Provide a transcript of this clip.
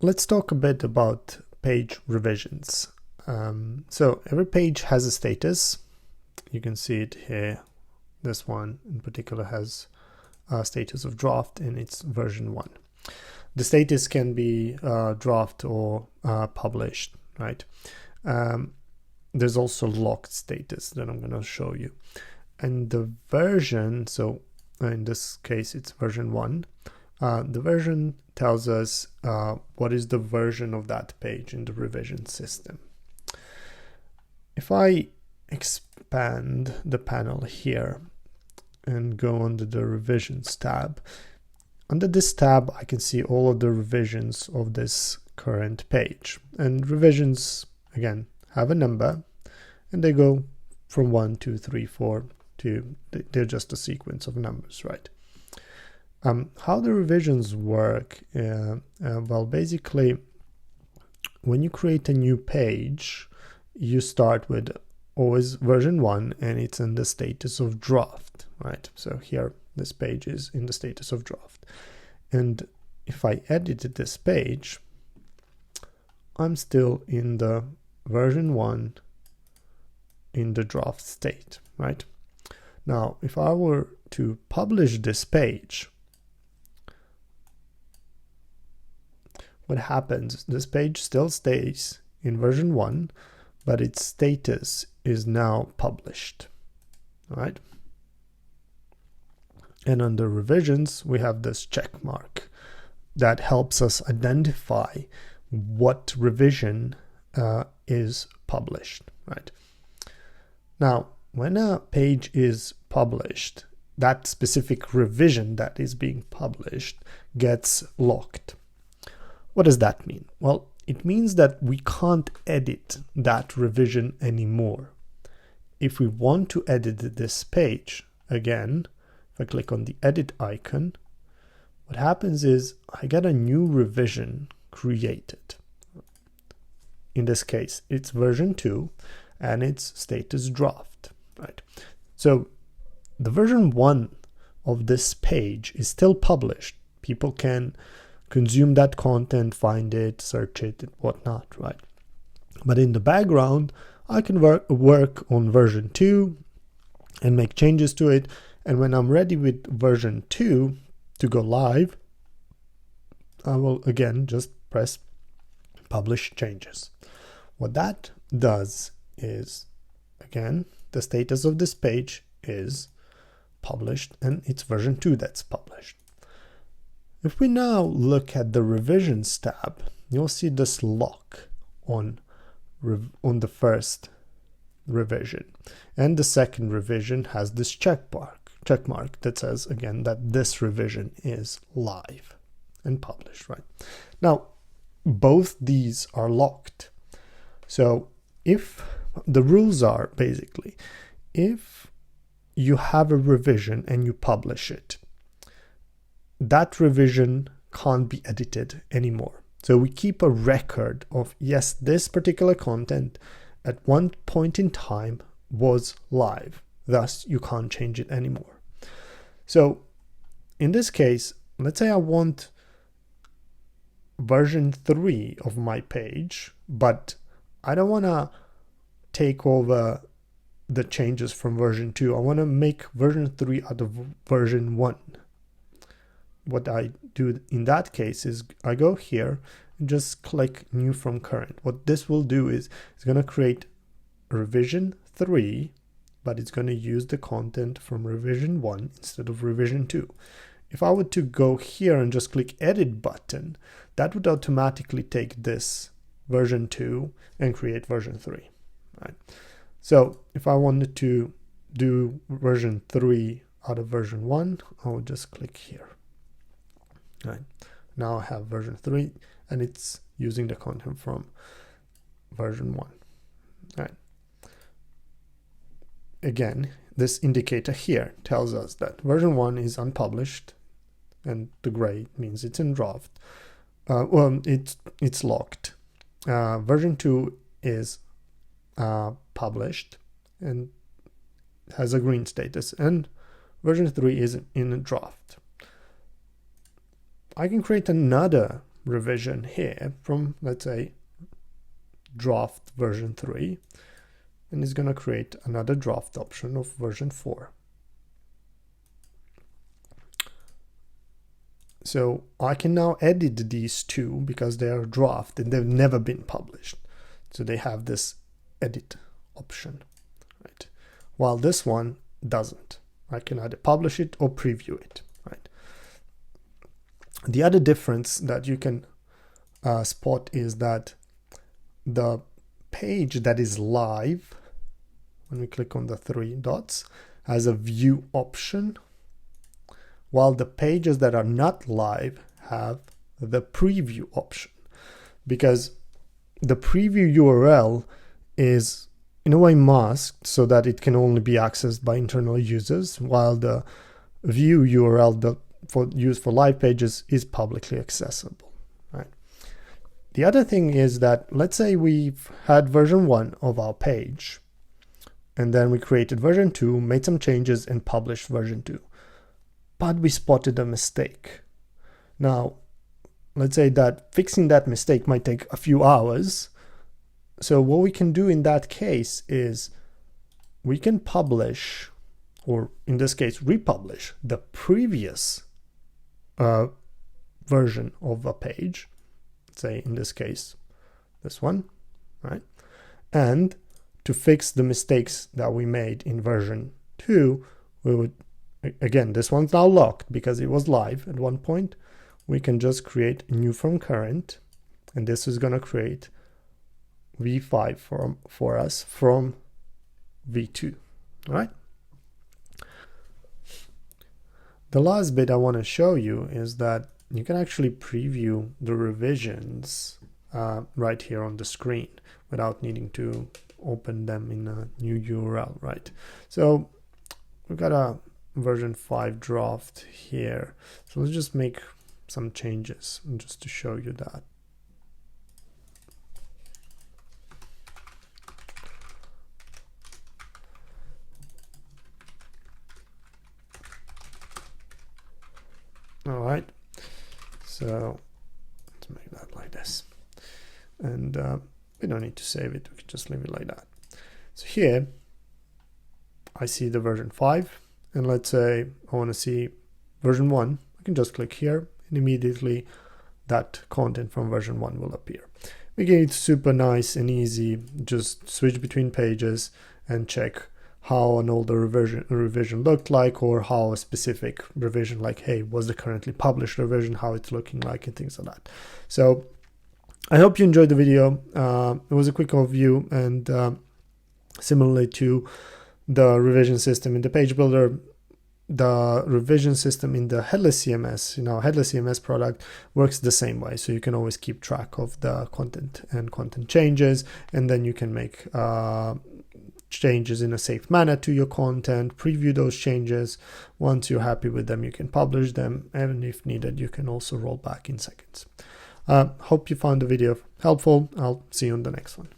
Let's talk a bit about page revisions. So every page has a status. You can see it here. This one in particular has a status of draft and it's version 1. The status can be draft or published, right? There's also locked status that I'm going to show you. And the version, so in this case it's version 1. The version tells us what is the version of that page in the revision system. If I expand the panel here and go under the revisions tab, under this tab I can see all of the revisions of this current page. And revisions, again, have a number and they go from 1, 2, 3, 4 to, they're just a sequence of numbers, right? How the revisions work, well, basically, when you create a new page, you start with always version 1 and it's in the status of draft, right? So here, this page is in the status of draft. And if I edited this page, I'm still in the version 1 in the draft state, right? Now, if I were to publish this page, what happens, this page still stays in version 1, but its status is now published, right? And under revisions, we have this check mark that helps us identify what revision is published, right? Now, when a page is published, that specific revision that is being published gets locked. What does that mean? Well, it means that we can't edit that revision anymore. If we want to edit this page, again, if I click on the edit icon, what happens is I get a new revision created. In this case, it's version 2 and it's status draft, right? So the version 1 of this page is still published. People can consume that content, find it, search it, and whatnot, right? But in the background, I can work on version 2 and make changes to it. And when I'm ready with version 2 to go live, I will again just press publish changes. What that does is, again, the status of this page is published and it's version 2 that's published. If we now look at the revisions tab, you'll see this lock on the first revision. And the second revision has this check mark that says, again, that this revision is live and published, right? Now, both these are locked. So if the rules are basically, if you have a revision and you publish it, that revision can't be edited anymore. So we keep a record of, yes, this particular content at one point in time was live. Thus, you can't change it anymore. So in this case, let's say I want version 3 of my page, but I don't want to take over the changes from version 2. I want to make version 3 out of version 1. What I do in that case is I go here and just click new from current. What this will do is it's going to create revision 3, but it's going to use the content from revision 1 instead of revision 2. If I were to go here and just click edit button, that would automatically take this version 2 and create version 3, right? So if I wanted to do version 3 out of version 1, I would just click here. Right. Now I have version 3 and it's using the content from version 1. Right. Again, this indicator here tells us that version 1 is unpublished and the gray means it's in draft. Well, it's locked. Version 2 is published and has a green status, and version 3 is in a draft. I can create another revision here from, let's say, draft version 3, and it's going to create another draft option of version 4. So I can now edit these two because they are draft and they've never been published. So they have this edit option, right? While this one doesn't. I can either publish it or preview it, right? The other difference that you can spot is that the page that is live, when we click on the 3 dots, has a view option, while the pages that are not live have the preview option, because the preview URL is in a way masked so that it can only be accessed by internal users, while the view URL used for live pages is publicly accessible, right? The other thing is that, let's say we've had version 1 of our page, and then we created version 2, made some changes, and published version 2. But we spotted a mistake. Now, let's say that fixing that mistake might take a few hours. So what we can do in that case is we can publish, or in this case, republish the previous version of a page. Say in this case, this one, right? And to fix the mistakes that we made in version 2, we would, again, this one's now locked because it was live at one point. We can just create new from current, and this is going to create v5 for us from v2, all right? The last bit I want to show you is that you can actually preview the revisions right here on the screen without needing to open them in a new URL, right? So we've got a version 5 draft here. So let's just make some changes just to show you that. All right, so let's make that like this, and we don't need to save it, we can just leave it like that. So here I see the version 5, and let's say I want to see version 1, I can just click here, and immediately that content from version 1 will appear. Again, it's super nice and easy, just switch between pages and check how an older revision looked like, or how a specific revision, like, hey, was the currently published revision, how it's looking like, and things like that. So I hope you enjoyed the video. It was a quick overview, and similarly to the revision system in the page builder, the revision system in the headless CMS, headless CMS product works the same way. So you can always keep track of the content and content changes, and then you can make changes in a safe manner to your content, preview those changes. Once you're happy with them, you can publish them, and if needed, you can also roll back in seconds. Hope you found the video helpful. I'll see you on the next one.